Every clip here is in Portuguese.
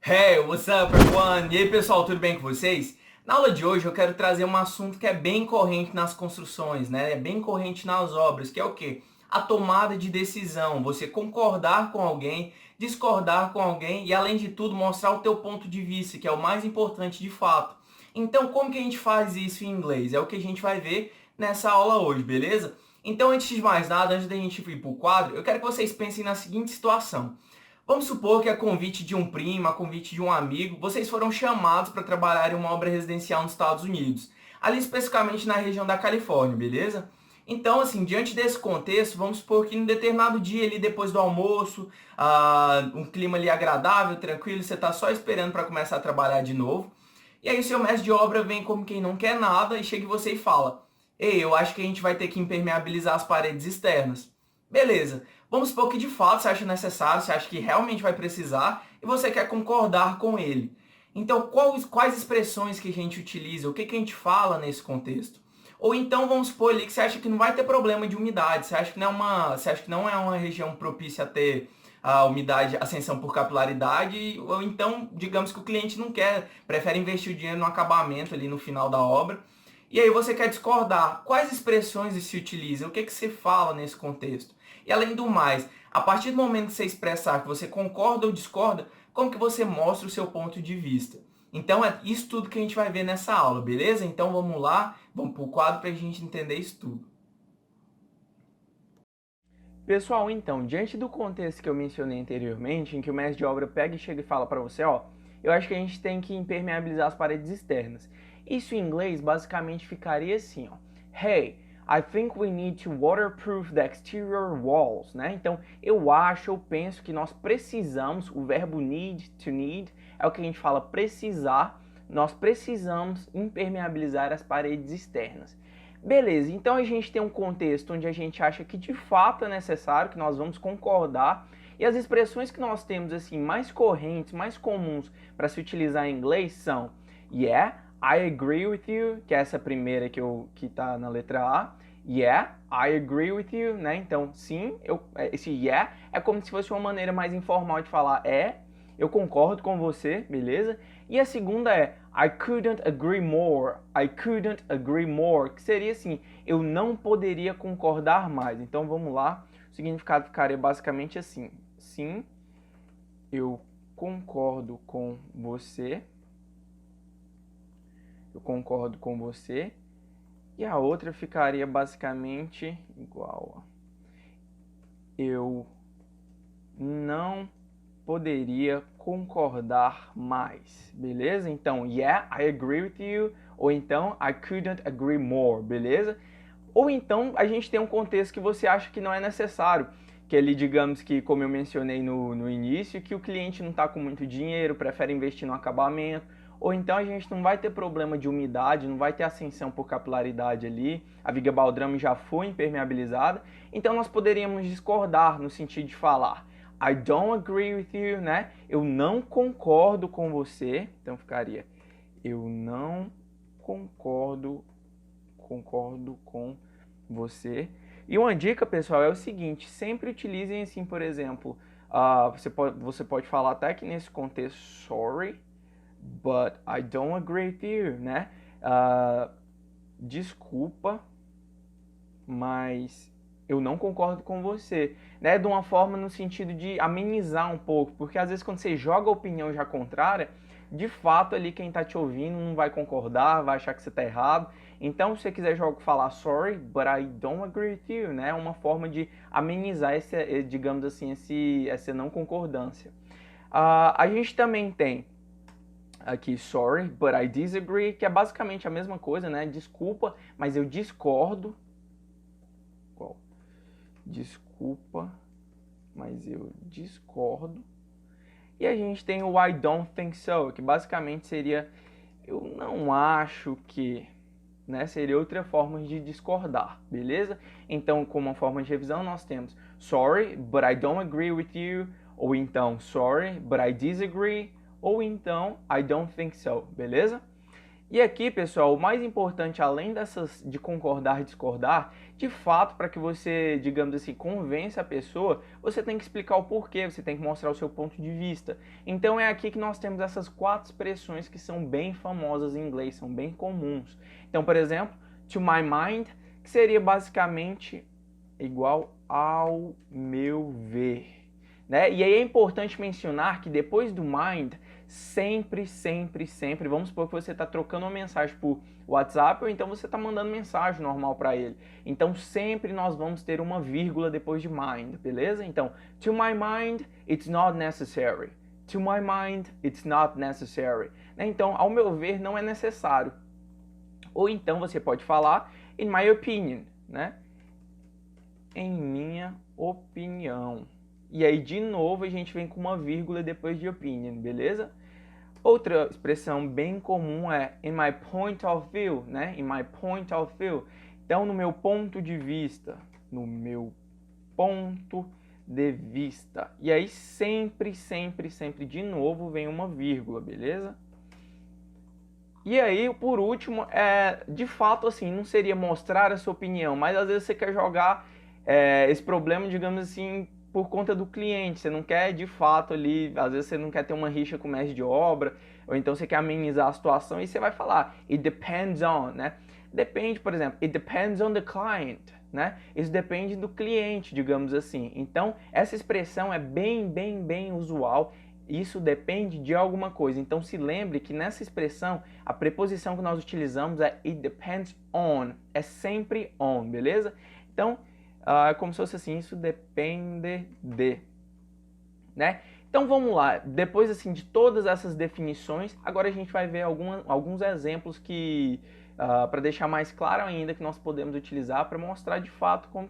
Hey, what's up, everyone? E aí, pessoal, tudo bem com vocês? Na aula de hoje eu quero trazer um assunto que é bem corrente nas construções, né? É bem corrente nas obras, que é o quê? A tomada de decisão, você concordar com alguém, discordar com alguém e, além de tudo, mostrar o teu ponto de vista, que é o mais importante de fato. Então, como que a gente faz isso em inglês? É o que a gente vai ver nessa aula hoje, beleza? Então, antes de mais nada, antes da gente ir para o quadro, eu quero que vocês pensem na seguinte situação. Vamos supor que a convite de um primo, a convite de um amigo, vocês foram chamados para trabalhar em uma obra residencial nos Estados Unidos, ali especificamente na região da Califórnia, beleza? Então, assim, diante desse contexto, vamos supor que em determinado dia ali depois do almoço, um clima ali agradável, tranquilo, você está só esperando para começar a trabalhar de novo. E aí o seu mestre de obra vem como quem não quer nada e chega em você e fala: Ei, eu acho que a gente vai ter que impermeabilizar as paredes externas. Beleza. Vamos supor que de fato você acha necessário, você acha que realmente vai precisar e você quer concordar com ele. Então, quais expressões que a gente utiliza? O que a gente fala nesse contexto? Ou então vamos supor ali que você acha que não vai ter problema de umidade, você acha que não é uma região propícia a ter a umidade, ascensão por capilaridade, ou então, digamos que o cliente não quer, prefere investir o dinheiro no acabamento ali no final da obra. E aí você quer discordar. Quais expressões se utilizam? O que você fala nesse contexto? E além do mais, a partir do momento que você expressar que você concorda ou discorda, como que você mostra o seu ponto de vista? Então é isso tudo que a gente vai ver nessa aula, beleza? Então vamos lá, vamos para o quadro para a gente entender isso tudo. Pessoal, então, diante do contexto que eu mencionei anteriormente, em que o mestre de obra pega e chega e fala para você, ó, eu acho que a gente tem que impermeabilizar as paredes externas. Isso em inglês basicamente ficaria assim, ó, Hey, I think we need to waterproof the exterior walls, né? Então, eu penso que nós precisamos, o verbo need, to need, é o que a gente fala precisar, nós precisamos impermeabilizar as paredes externas. Beleza, então a gente tem um contexto onde a gente acha que de fato é necessário, que nós vamos concordar, e as expressões que nós temos assim mais correntes, mais comuns para se utilizar em inglês são Yeah, I agree with you, que é essa primeira que tá na letra A. Yeah, I agree with you, né? Então, sim, esse yeah é como se fosse uma maneira mais informal de falar eu concordo com você, beleza? E a segunda é I couldn't agree more. I couldn't agree more, que seria assim, eu não poderia concordar mais. Então vamos lá. O significado ficaria basicamente assim: sim, eu concordo com você. Eu concordo com você. E a outra ficaria basicamente igual a eu não poderia concordar mais, beleza? Então, yeah, I agree with you, ou então I couldn't agree more, beleza? Ou então a gente tem um contexto que você acha que não é necessário, que ele, digamos que, como eu mencionei no início, que o cliente não está com muito dinheiro, prefere investir no acabamento, ou então a gente não vai ter problema de umidade, não vai ter ascensão por capilaridade ali, a viga baldrame já foi impermeabilizada, então nós poderíamos discordar no sentido de falar I don't agree with you, né? Eu não concordo com você, então ficaria eu não concordo com você. E uma dica, pessoal, é o seguinte: sempre utilizem assim, por exemplo, você pode falar até que nesse contexto, sorry, but I don't agree with you, né? Desculpa, mas eu não concordo com você, né? De uma forma no sentido de amenizar um pouco, porque às vezes quando você joga a opinião já contrária, de fato ali quem está te ouvindo não vai concordar, vai achar que você está errado. Então, se você quiser falar sorry, but I don't agree with you, né? É uma forma de amenizar digamos assim, essa não concordância. A gente também tem aqui sorry, but I disagree, que é basicamente a mesma coisa, né? Desculpa, mas eu discordo. Desculpa, mas eu discordo. E a gente tem o I don't think so, que basicamente seria eu não acho que, né? Seria outra forma de discordar, beleza? Então, como uma forma de revisão, nós temos sorry, but I don't agree with you, ou então sorry, but I disagree, ou então I don't think so, beleza? E aqui, pessoal, o mais importante, além dessas de concordar e discordar, de fato, para que você, digamos assim, convença a pessoa, você tem que explicar o porquê, você tem que mostrar o seu ponto de vista. Então é aqui que nós temos essas 4 expressões que são bem famosas em inglês, são bem comuns. Então, por exemplo, to my mind, que seria basicamente igual ao meu ver, né? E aí é importante mencionar que depois do mind, sempre, vamos supor que você está trocando uma mensagem por WhatsApp ou então você está mandando mensagem normal para ele. Então sempre nós vamos ter uma vírgula depois de mind, beleza? Então, to my mind, it's not necessary. To my mind, it's not necessary. Então, ao meu ver, não é necessário. Ou então você pode falar in my opinion, né? Em minha opinião. E aí, de novo, a gente vem com uma vírgula depois de opinion, beleza? Outra expressão bem comum é in my point of view, né? In my point of view. Então, no meu ponto de vista. No meu ponto de vista. E aí, sempre, de novo, vem uma vírgula, beleza? E aí, por último, de fato, assim, não seria mostrar a sua opinião, mas às vezes você quer jogar esse problema, digamos assim, por conta do cliente. Você não quer, de fato, ali, às vezes você não quer ter uma rixa com o mestre de obra, ou então você quer amenizar a situação e você vai falar, it depends on, né? Depende, por exemplo, it depends on the client, né? Isso depende do cliente, digamos assim. Então, essa expressão é bem usual. Isso depende de alguma coisa. Então, se lembre que nessa expressão, a preposição que nós utilizamos é it depends on. É sempre on, beleza? Então, é como se fosse assim, isso depende de, né? Então vamos lá, depois assim de todas essas definições, agora a gente vai ver alguns exemplos que, para deixar mais claro ainda, que nós podemos utilizar para mostrar de fato como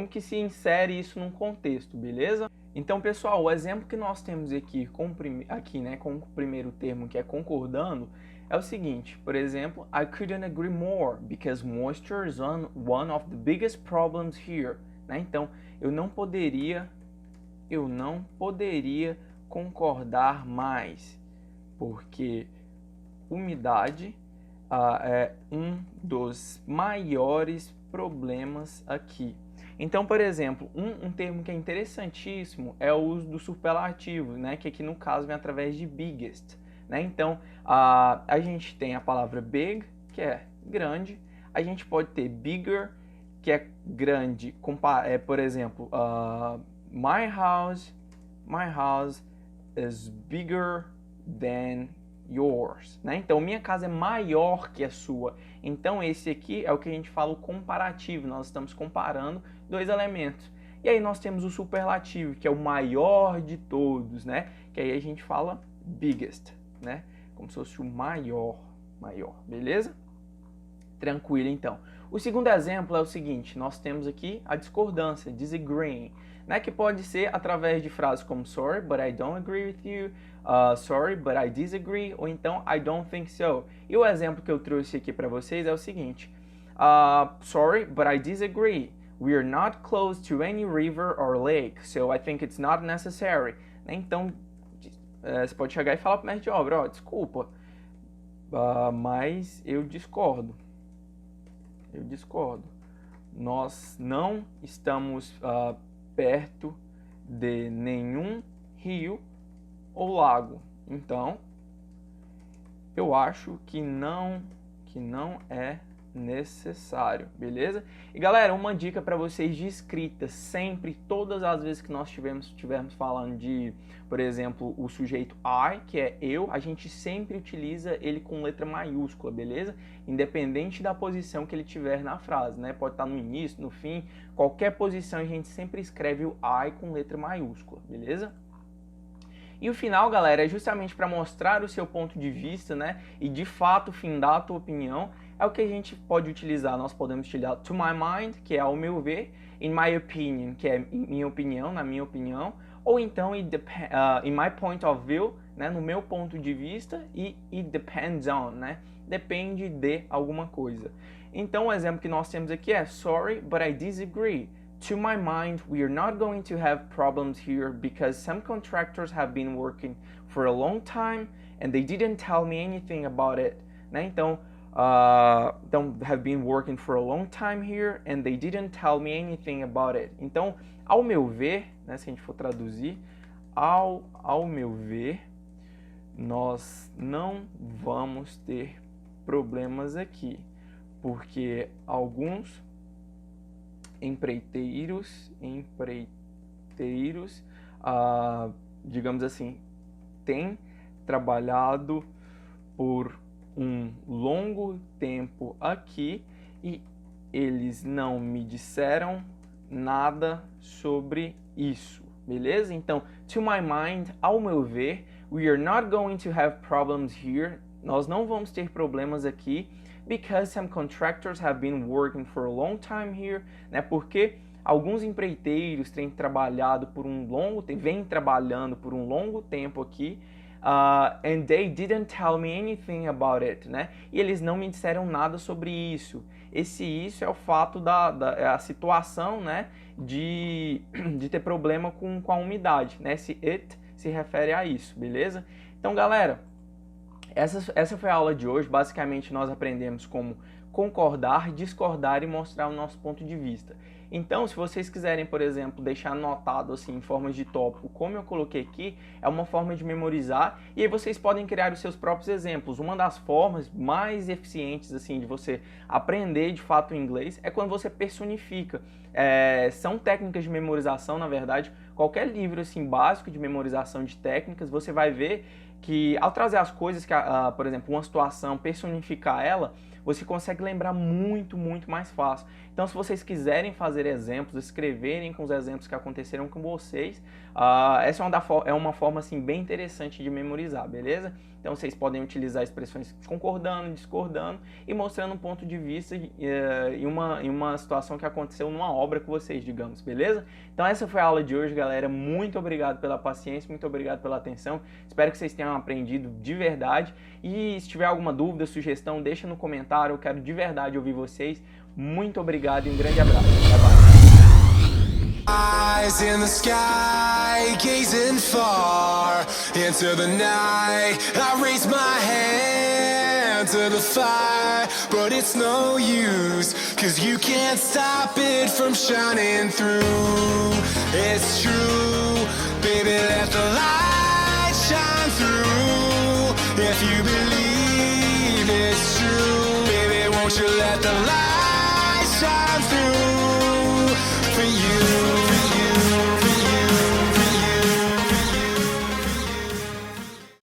que se insere isso num contexto, beleza? Então pessoal, o exemplo que nós temos aqui com o primeiro termo, que é concordando, é o seguinte, por exemplo, I couldn't agree more, because moisture is one of the biggest problems here. Né? Então, eu não poderia concordar mais, porque umidade é um dos maiores problemas aqui. Então, por exemplo, um termo que é interessantíssimo é o uso do superlativo, né? Que aqui no caso vem através de biggest. Né? Então, a gente tem a palavra big, que é grande. A gente pode ter bigger, que é grande. Por exemplo, my house is bigger than yours. Né? Então, minha casa é maior que a sua. Então, esse aqui é o que a gente fala o comparativo. Nós estamos comparando 2 elementos. E aí nós temos o superlativo, que é o maior de todos, né? Que aí a gente fala biggest. Né? Como se fosse o maior, beleza? Tranquilo, então. O segundo exemplo é o seguinte, nós temos aqui a discordância, disagreeing, né? Que pode ser através de frases como sorry, but I don't agree with you, sorry, but I disagree, ou então I don't think so. E o exemplo que eu trouxe aqui para vocês é o seguinte, sorry, but I disagree. We are not close to any river or lake, so I think it's not necessary. Né? Então, você pode chegar e falar para o mestre de obra, desculpa, mas eu discordo. Nós não estamos perto de nenhum rio ou lago. Então, eu acho que não é necessário, beleza? E galera, uma dica para vocês de escrita, sempre, todas as vezes que nós estivermos falando de, por exemplo, o sujeito I, que é eu, a gente sempre utiliza ele com letra maiúscula, beleza? Independente da posição que ele tiver na frase, né? Pode estar no início, no fim, qualquer posição a gente sempre escreve o I com letra maiúscula, beleza? E o final, galera, é justamente para mostrar o seu ponto de vista, né? E de fato findar a tua opinião. É o que a gente pode utilizar. Nós podemos utilizar to my mind, que é ao meu ver, in my opinion, que é minha opinião, na minha opinião, ou então in my point of view, né? No meu ponto de vista, e it depends on, né? Depende de alguma coisa. Então o exemplo que nós temos aqui é sorry, but I disagree. To my mind, we are not going to have problems here because some contractors have been working for a long time and they didn't tell me anything about it. né? Então, have been working for a long time here and they didn't tell me anything about it. Então, ao meu ver, né, se a gente for traduzir, ao meu ver, nós não vamos ter problemas aqui, porque alguns empreiteiros, digamos assim, têm trabalhado por um longo tempo aqui e eles não me disseram nada sobre isso, beleza? Então, to my mind, ao meu ver, we are not going to have problems here. Nós não vamos ter problemas aqui, because some contractors have been working for a long time here, né? Porque alguns empreiteiros têm trabalhado por vêm trabalhando por um longo tempo aqui, and they didn't tell me anything about it, né? E eles não me disseram nada sobre isso. Isso é o fato a situação, né? De ter problema com a umidade, né? Esse it se refere a isso, beleza? Então, galera, essa foi a aula de hoje. Basicamente, nós aprendemos como concordar, discordar e mostrar o nosso ponto de vista. Então, se vocês quiserem, por exemplo, deixar anotado assim, em formas de tópico, como eu coloquei aqui, é uma forma de memorizar, e aí vocês podem criar os seus próprios exemplos. Uma das formas mais eficientes assim, de você aprender de fato o inglês é quando você personifica. São técnicas de memorização, na verdade. Qualquer livro assim, básico de memorização de técnicas, você vai ver que ao trazer as coisas, por exemplo, uma situação, personificar ela, você consegue lembrar muito, muito mais fácil. Então, se vocês quiserem fazer exemplos, escreverem com os exemplos que aconteceram com vocês, essa é uma forma assim, bem interessante de memorizar, beleza? Então, vocês podem utilizar expressões concordando, discordando e mostrando um ponto de vista em uma situação que aconteceu numa obra com vocês, digamos, beleza? Então, essa foi a aula de hoje, galera. Muito obrigado pela paciência, muito obrigado pela atenção. Espero que vocês tenham aprendido de verdade. E se tiver alguma dúvida, sugestão, deixa no comentário. Eu quero de verdade ouvir vocês. Muito obrigado e um grande abraço. Bye, bye. Eyes in the sky, gazing far into the night. I raise my hand to the fire, but it's no use, 'cause you can't stop it from shining through. It's true, baby, let the light shine through. If you believe it's true, baby, won't you let the light shine through for you?